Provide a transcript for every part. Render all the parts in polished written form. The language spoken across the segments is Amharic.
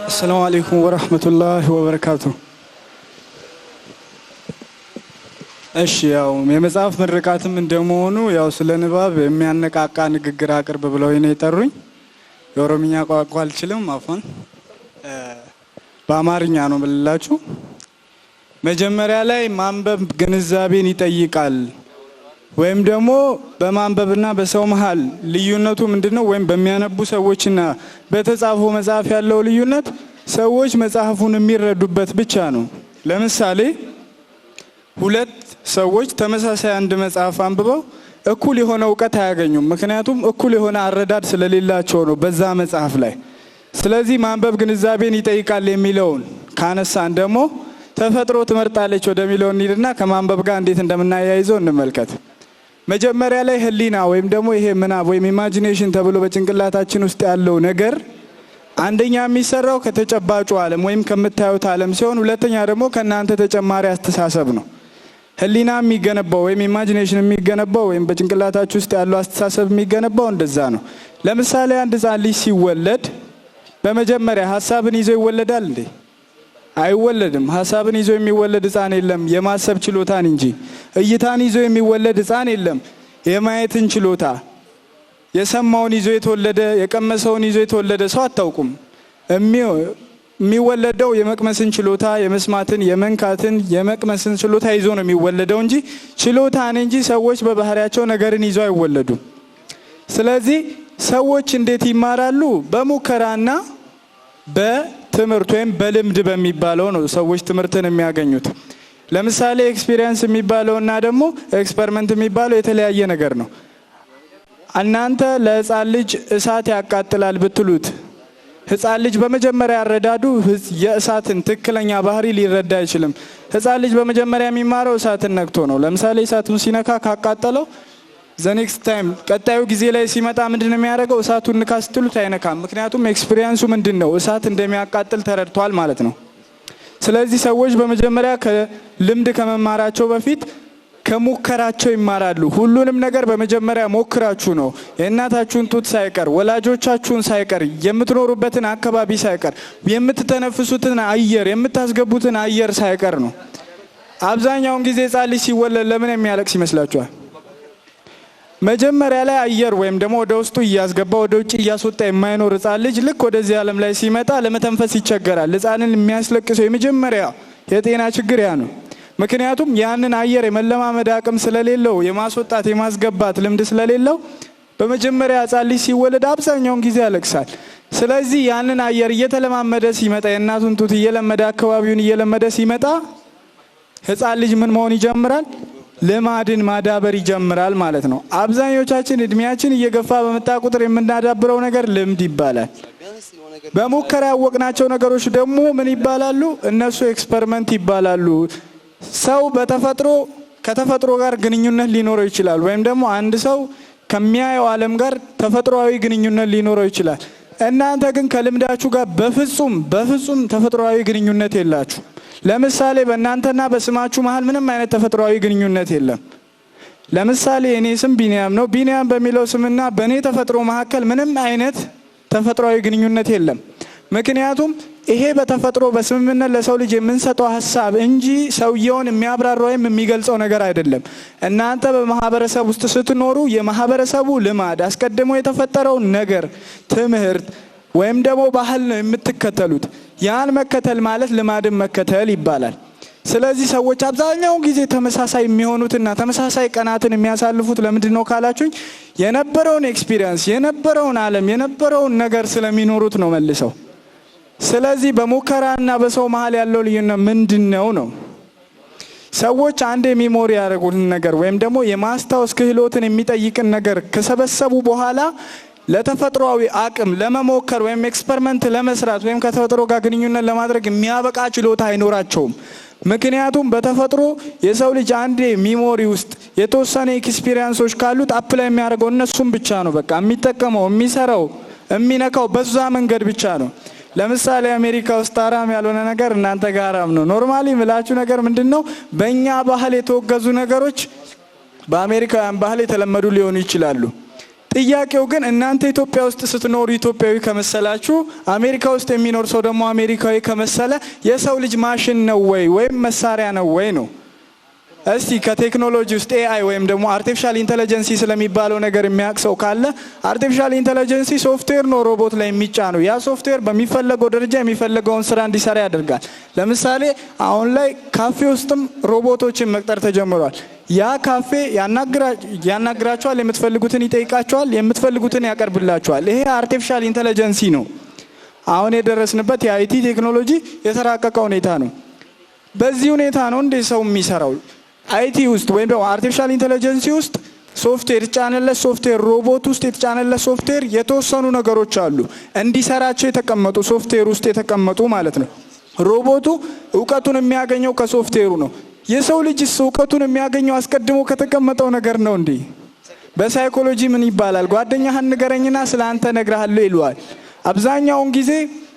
السلام عليكم ورحمة الله وبركاته. أشياء የመጽሐፍ ምርቃትም እንደመሆኑ ያው ስለ ንባብ የሚያነቃቃ ንግግር አቅርብ ብለው እኔ ጠሩኝ። የኦሮምኛ ቋንቋ አልችልም አፎን በአማርኛ ነው የምልላችሁ። መጀመሪያ ላይ ማንበብ ግንዛቤን ይጠይቃል ወይም ደግሞ በማንበብና በሰው መሃል ልዩነቱ ምንድነው? ወይም በሚያነቡ ሰዎችና በተጻፈው መጽሐፍ ያለው ልዩነት ሰዎች መጽሐፉን የሚረዱበት ብቻ ነው። ለምሳሌ ሁለት ሰዎች ተመሳሳይ አንድ መጽሐፍ አንብበው እኩል የሆነ ዕውቀት አያገኙም። ምክንያቱም እኩል የሆነ አረዳድ ስለሌላቸው ነው በዛ መጽሐፍ ላይ። ስለዚህ ማንበብ ግንዛቤን ይጠይቃል የሚለውን ካነሳን ደግሞ ተፈጥሮ ትመርጣለች ወደሚለው እንሂድና ከማንበብ ጋር እንዴት እንደምናያይዘው እንመልከት። መጀመሪያ ላይ ህሊና ወይም ደግሞ ይሄ ምናብ ወይም ኢማጂኔሽን ተብሎ በጭንቅላታችን ውስጥ ያለው ነገር አንደኛ የሚሰራው ከተጨባጩ ዓለም ወይም ከምታዩት ዓለም ሲሆን ሁለተኛ ደግሞ ከናንተ ተጨማሪ አስተሳሰብ ነው። ህሊና የሚገነባው ወይም ኢማጂኔሽን የሚገነባው ወይም በጭንቅላታችሁ ውስጥ ያለው አስተሳሰብ የሚገነባው እንደዛ ነው። ለምሳሌ አንድ ህፃን ልጅ ሲወለድ በመጀመሪያ ሐሳብን ይዞ ይወለዳል እንዴ? አይወለድም። ሐሳብን ይዞ የሚወለድ ህፃን የለም፣ የማሰብ ችሎታን እንጂ። እይታን ይዞ የሚወለድ ህፃን የለም፣ የማየትን ችሎታ። የሰማውን ይዞ የተወለደ የቀመሰውን ይዞ የተወለደ ሰው አታውቁም። የሚወለደው የመቅመስን ችሎታ፣ የመስማትን፣ የመንካትን፣ የመቅመስን ችሎታ ይዞ ነው የሚወለደው እንጂ ችሎታን እንጂ ሰዎች በባህሪያቸው ነገርን ይዞ አይወለዱም። ስለዚህ ሰዎች እንዴት ይማራሉ? በሙከራና በትምህርት ወይም በልምድ በሚባለው ነው ሰዎች ትምህርትን የሚያገኙት። ለምሳሌ ኤክስፒሪየንስ የሚባለውና ደግሞ ኤክስፐሪመንት የሚባለው የተለያየ ነገር ነው። እናንተ ለህፃን ልጅ እሳት ያቃጥላል ብትሉት ህፃን ልጅ በመጀመሪያ ያረዳዱ የእሳትን ትክክለኛ ባህሪ ሊረዳ አይችልም። ህፃን ልጅ በመጀመሪያ የሚማረው እሳትን ነክቶ ነው። ለምሳሌ እሳቱን ሲነካ ካቃጠለው ዘኔክስት ታይም ቀጣዩ ጊዜ ላይ ሲመጣ ምንድነው የሚያደርገው? እሳቱን ንካ ስትሉት አይነካም። ምክንያቱም ኤክስፒሪየንሱ ምንድነው? እሳት እንደሚያቃጥል ተረድቷል ማለት ነው። ስለዚህ ሰዎች በመጀመሪያ ከልምድ ከመማራቸው በፊት ከሙከራቸው ይማራሉ። ሁሉንም ነገር በመጀመሪያ ሞክራችሁ ነው የእናታችሁን ጡት ሳይቀር ወላጆቻችሁን ሳይቀር የምትኖሩበትን አካባቢ ሳይቀር የምትተነፍሱትን አየር የምታስገቡትን አየር ሳይቀር ነው። አብዛኛውን ጊዜ ህፃን ልጅ ሲወለድ ለምን የሚያለቅስ ይመስላችኋል? መጀመሪያ ላይ አየር ወይም ደግሞ ወደ ውስጡ እያስገባ ወደ ውጭ እያስወጣ የማይኖር ህፃን ልጅ ልክ ወደዚህ ዓለም ላይ ሲመጣ ለመተንፈስ ይቸገራል። ህፃንን የሚያስለቅሰው የመጀመሪያ የጤና ችግር ያ ነው። ምክንያቱም ያንን አየር የመለማመድ አቅም ስለሌለው የማስወጣት የማስገባት ልምድ ስለሌለው በመጀመሪያ ህፃን ልጅ ሲወለድ አብዛኛውን ጊዜ ያለቅሳል። ስለዚህ ያንን አየር እየተለማመደ ሲመጣ የእናቱን ጡት እየለመደ አካባቢውን እየለመደ ሲመጣ ህፃን ልጅ ምን መሆን ይጀምራል? ልማድን ማዳበር ይጀምራል ማለት ነው። አብዛኞቻችን እድሜያችን እየገፋ በመጣ ቁጥር የምናዳብረው ነገር ልምድ ይባላል። በሙከራ ያወቅናቸው ነገሮች ደግሞ ምን ይባላሉ? እነሱ ኤክስፐሪመንት ይባላሉ። ሰው በተፈጥሮ ከተፈጥሮ ጋር ግንኙነት ሊኖረው ይችላል፣ ወይም ደግሞ አንድ ሰው ከሚያየው ዓለም ጋር ተፈጥሯዊ ግንኙነት ሊኖረው ይችላል። እናንተ ግን ከልምዳችሁ ጋር በፍጹም ተፈጥሯዊ ግንኙነት የላችሁ። ለምሳሌ በእናንተና በስማችሁ መሃል ምንም አይነት ተፈጥሯዊ ግንኙነት የለም። ለምሳሌ እኔ ስም ቢኒያም ነው። ቢኒያም በሚለው ስምና በእኔ ተፈጥሮ መካከል ምንም አይነት ተፈጥሯዊ ግንኙነት የለም። ምክንያቱም ይሄ በተፈጥሮ በስምምነት ለሰው ልጅ የምንሰጠው ሀሳብ እንጂ ሰውየውን የሚያብራራ ወይም የሚገልጸው ነገር አይደለም። እናንተ በማህበረሰብ ውስጥ ስትኖሩ የማህበረሰቡ ልማድ አስቀድሞ የተፈጠረው ነገር ትምህርት ወይም ደግሞ ባህል ነው የምትከተሉት። ያን መከተል ማለት ልማድን መከተል ይባላል። ስለዚህ ሰዎች አብዛኛውን ጊዜ ተመሳሳይ የሚሆኑትና ተመሳሳይ ቀናትን የሚያሳልፉት ለምንድን ነው ካላችሁኝ የነበረውን ኤክስፒሪየንስ የነበረውን ዓለም የነበረውን ነገር ስለሚኖሩት ነው መልሰው። ስለዚህ በሙከራና በሰው መሃል ያለው ልዩነት ምንድነው ነው? ሰዎች አንድ ሚሞሪ ያደረጉትን ነገር ወይም ደግሞ የማስታወስ ክህሎትን የሚጠይቅን ነገር ከሰበሰቡ በኋላ ለተፈጥሯዊ አቅም ለመሞከር ወይም ኤክስፐሪመንት ለመስራት ወይም ከተፈጥሮ ጋር ግንኙነት ለማድረግ የሚያበቃ ችሎታ አይኖራቸውም። ምክንያቱም በተፈጥሮ የሰው ልጅ አንድ ሚሞሪ ውስጥ የተወሰነ ኤክስፒሪየንሶች ካሉት አፕላይ የሚያደርገው እነሱም ብቻ ነው። በቃ የሚጠቀመው የሚሰራው የሚነካው በዛ መንገድ ብቻ ነው። ለምሳሌ አሜሪካ ውስጥ አራም ያልሆነ ነገር እናንተ ጋር አራም ነው። ኖርማሊ ምላችሁ ነገር ምንድነው? በእኛ ባህል የተወገዙ ነገሮች በአሜሪካውያን ባህል የተለመዱ ሊሆኑ ይችላሉ። ጥያቄው ግን እናንተ ኢትዮጵያ ውስጥ ስትኖሩ ኢትዮጵያዊ ከመሰላችሁ አሜሪካ ውስጥ የሚኖር ሰው ደግሞ አሜሪካዊ ከመሰለ የሰው ልጅ ማሽን ነው ወይም መሳሪያ ነው ነው? እስቲ ከቴክኖሎጂ ውስጥ ኤአይ ወይም ደግሞ አርቲፊሻል ኢንተለጀንሲ ስለሚባለው ነገር የሚያቅሰው ካለ አርቲፊሻል ኢንተለጀንሲ ሶፍትዌር ነው ሮቦት ላይ የሚጫነው። ያ ሶፍትዌር በሚፈለገው ደረጃ የሚፈለገውን ስራ እንዲሰራ ያደርጋል። ለምሳሌ አሁን ላይ ካፌ ውስጥም ሮቦቶችን መቅጠር ተጀምሯል። ያ ካፌ ያናግራቸዋል፣ የምትፈልጉትን ይጠይቃቸዋል፣ የምትፈልጉትን ያቀርብላቸዋል። ይሄ አርቲፊሻል ኢንተለጀንሲ ነው። አሁን የደረስንበት የአይቲ ቴክኖሎጂ የተራቀቀ ሁኔታ ነው። በዚህ ሁኔታ ነው እንደ ሰው የሚሰራው። አይቲ ውስጥ ወይም ደግሞ አርቲፊሻል ኢንተለጀንሲ ውስጥ ሶፍትዌር የተጫነለት ሶፍትዌር ሮቦት ውስጥ የተጫነለት ሶፍትዌር የተወሰኑ ነገሮች አሉ እንዲሰራቸው የተቀመጡ ሶፍትዌር ውስጥ የተቀመጡ ማለት ነው። ሮቦቱ እውቀቱን የሚያገኘው ከሶፍትዌሩ ነው። የሰው ልጅስ እውቀቱን የሚያገኘው አስቀድሞ ከተቀመጠው ነገር ነው እንዴ? በሳይኮሎጂ ምን ይባላል? ጓደኛህን ንገረኝና ስለአንተ እነግርሃለሁ ይለዋል። አብዛኛውን ጊዜ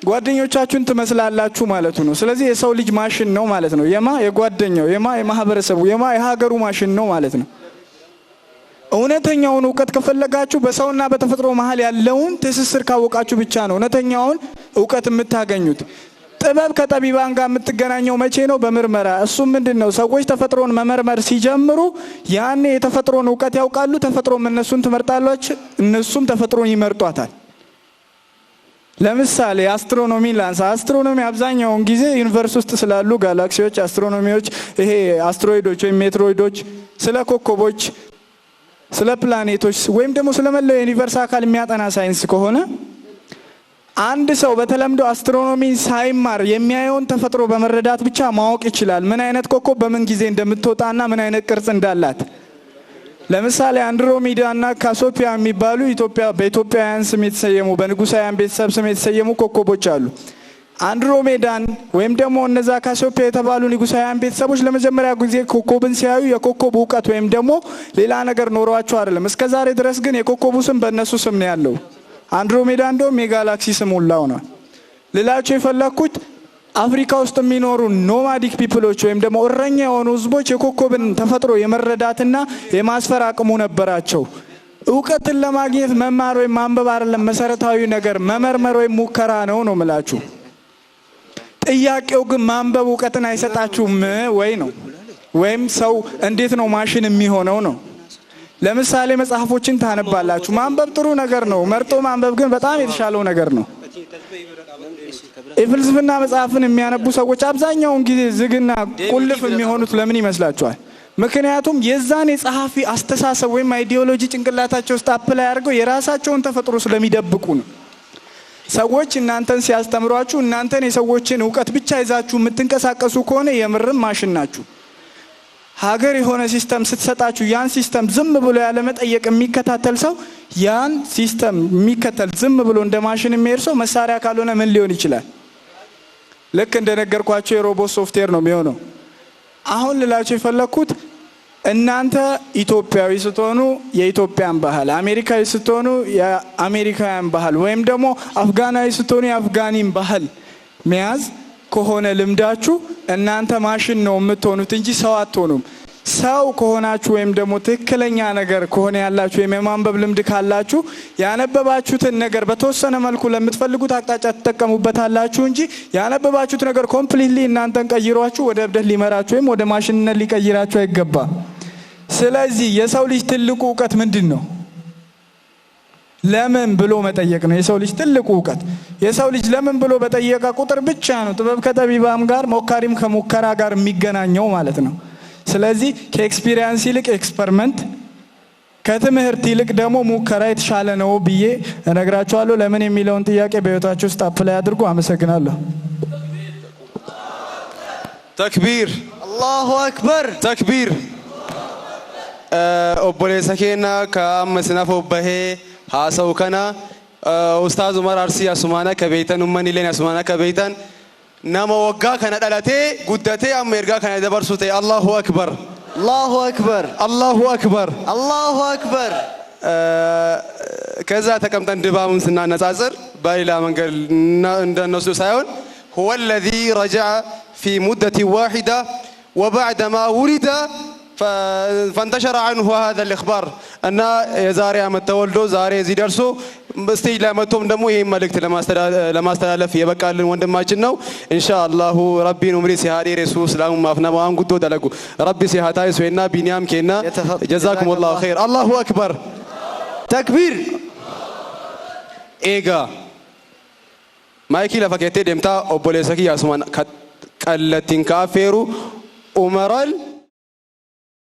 ጓደኞቻችሁን ትመስላላችሁ ማለቱ ነው። ስለዚህ የሰው ልጅ ማሽን ነው ማለት ነው። የጓደኛው የማህበረሰቡ የሀገሩ ማሽን ነው ማለት ነው። እውነተኛውን እውቀት ከፈለጋችሁ በሰውና በተፈጥሮ መሀል ያለውን ትስስር ካወቃችሁ ብቻ ነው እውነተኛውን እውቀት የምታገኙት። ጥበብ ከጠቢባን ጋር የምትገናኘው መቼ ነው? በምርመራ። እሱም ምንድነው? ሰዎች ተፈጥሮን መመርመር ሲጀምሩ ያኔ የተፈጥሮን እውቀት ያውቃሉ። ተፈጥሮም እነሱን ትመርጣለች፣ እነሱም ተፈጥሮን ይመርጧታል። ለምሳሌ አስትሮኖሚ ላንሳ። አስትሮኖሚ አብዛኛውን ጊዜ ዩኒቨርስ ውስጥ ስላሉ ጋላክሲዎች፣ አስትሮኖሚዎች፣ ይሄ አስትሮይዶች ወይም ሜትሮይዶች፣ ስለ ኮከቦች፣ ስለ ፕላኔቶች ወይም ደግሞ ስለመላው ዩኒቨርስ አካል የሚያጠና ሳይንስ ከሆነ አንድ ሰው በተለምዶ አስትሮኖሚ ሳይማር የሚያየውን ተፈጥሮ በመረዳት ብቻ ማወቅ ይችላል። ምን አይነት ኮከብ በምን ጊዜ እንደምትወጣና ምን አይነት ቅርጽ እንዳላት። ለምሳሌ አንድሮሜዳና ካሲዮፒያ የሚባሉ በኢትዮጵያውያን ስም የተሰየሙ በንጉሳውያን ቤተሰብ ስም የተሰየሙ ኮከቦች አሉ። አንድሮሜዳን ወይም ደግሞ እነዛ ካሲዮፒያ የተባሉ ንጉሳውያን ቤተሰቦች ለመጀመሪያ ጊዜ ኮከብን ሲያዩ የኮከብ እውቀት ወይም ደግሞ ሌላ ነገር ኖሯቸው አይደለም። እስከዛሬ ድረስ ግን የኮከቡ ስም በእነሱ ስም ነው ያለው። አንድሮሜዳ እንደውም የጋላክሲ ስም ሁላ ሆኗል። ልላችሁ የፈለኩት አፍሪካ ውስጥ የሚኖሩ ኖማዲክ ፒፕሎች ወይም ደግሞ እረኛ የሆኑ ህዝቦች የኮከብን ተፈጥሮ የመረዳትና የማስፈር አቅሙ ነበራቸው። እውቀትን ለማግኘት መማር ወይም ማንበብ አይደለም መሰረታዊ ነገር፣ መመርመር ወይም ሙከራ ነው የምላችሁ። ጥያቄው ግን ማንበብ እውቀትን አይሰጣችሁም ወይ ነው? ወይም ሰው እንዴት ነው ማሽን የሚሆነው ነው? ለምሳሌ መጽሐፎችን ታነባላችሁ። ማንበብ ጥሩ ነገር ነው። መርጦ ማንበብ ግን በጣም የተሻለው ነገር ነው። የፍልስፍና መጽሐፍን የሚያነቡ ሰዎች አብዛኛውን ጊዜ ዝግና ቁልፍ የሚሆኑት ለምን ይመስላችኋል? ምክንያቱም የዛን የጸሐፊ አስተሳሰብ ወይም አይዲዮሎጂ ጭንቅላታቸው ውስጥ አፕላይ አድርገው የራሳቸውን ተፈጥሮ ስለሚደብቁ ነው። ሰዎች እናንተን ሲያስተምሯችሁ እናንተን የሰዎችን እውቀት ብቻ ይዛችሁ የምትንቀሳቀሱ ከሆነ የምርም ማሽን ናችሁ። ሀገር የሆነ ሲስተም ስትሰጣችሁ ያን ሲስተም ዝም ብሎ ያለ መጠየቅ የሚከታተል ሰው ያን ሲስተም የሚከተል ዝም ብሎ እንደ ማሽን የሚሄድ ሰው መሳሪያ ካልሆነ ምን ሊሆን ይችላል? ልክ እንደነገርኳችሁ የሮቦት ሶፍትዌር ነው የሚሆነው። አሁን ልላችሁ የፈለኩት እናንተ ኢትዮጵያዊ ስትሆኑ የኢትዮጵያን ባህል፣ አሜሪካዊ ስትሆኑ የአሜሪካውያን ባህል ወይም ደግሞ አፍጋናዊ ስትሆኑ የአፍጋኒን ባህል መያዝ ከሆነ ልምዳችሁ እናንተ ማሽን ነው የምትሆኑት እንጂ ሰው አትሆኑም። ሰው ከሆናችሁ ወይም ደግሞ ትክክለኛ ነገር ከሆነ ያላችሁ የማንበብ ልምድ ካላችሁ ያነበባችሁትን ነገር በተወሰነ መልኩ ለምትፈልጉት አቅጣጫ ተጠቀሙበታላችሁ እንጂ ያነበባችሁት ነገር ኮምፕሊትሊ እናንተን ቀይሯችሁ ወደ እብደት ሊመራችሁ ወይም ወደ ማሽንነት ሊቀይራችሁ አይገባም። ስለዚህ የሰው ልጅ ትልቁ እውቀት ምንድን ነው? ለምን ብሎ መጠየቅ ነው የሰው ልጅ ትልቁ እውቀት። የሰው ልጅ ለምን ብሎ በጠየቀ ቁጥር ብቻ ነው ጥበብ ከጠቢባም ጋር ሞካሪም ከሙከራ ጋር የሚገናኘው ማለት ነው። ስለዚህ ከኤክስፒሪየንስ ይልቅ ኤክስፐሪመንት፣ ከትምህርት ይልቅ ደግሞ ሙከራ የተሻለ ነው ብዬ እነግራችኋለሁ። ለምን የሚለውን ጥያቄ በህይወታችሁ ውስጥ አፕላይ አድርጉ። አመሰግናለሁ። ተክቢር፣ አላሁ አክበር፣ ተክቢር። ኦቦሌሳ ኬና ከአመስናፍ ኦበሄ ሀሰው ከና ኡስታዝ ዑመር አርሲ አሱማና ከቤተን ኡመን ኢሌን አሱማና ከቤተን nama waggaa kana dhalatee guddatee amma ergaa kana dabarsu ta'e Allahu akbar, Allahu akbar, Allahu akbar, Allahu akbar። ከዛ ተቀምጠን ድባቡን ስናነጻጽር በሌላ መንገድ እንደነሱ ሳይሆን هو الذي رجع في مدة واحدة وبعدما ولد فانتشر عنه هذا الإخبار أن زاري عمد تولدو زاري زي درسو بستي لمتهم دمو هي ملكت لما استلف يبقى لنا وندماችን ነው إن شاء الله ربي نمري سهاري رسول سلام ما فينا وان قدو دلقو ربي سهاتاي سوينا بنيام كينا جزاكم الله خير الله أكبر تكبير إيجا مايكي لفكيتي دمتا أبوليسكي يا سمان قلتين كافيرو أمرال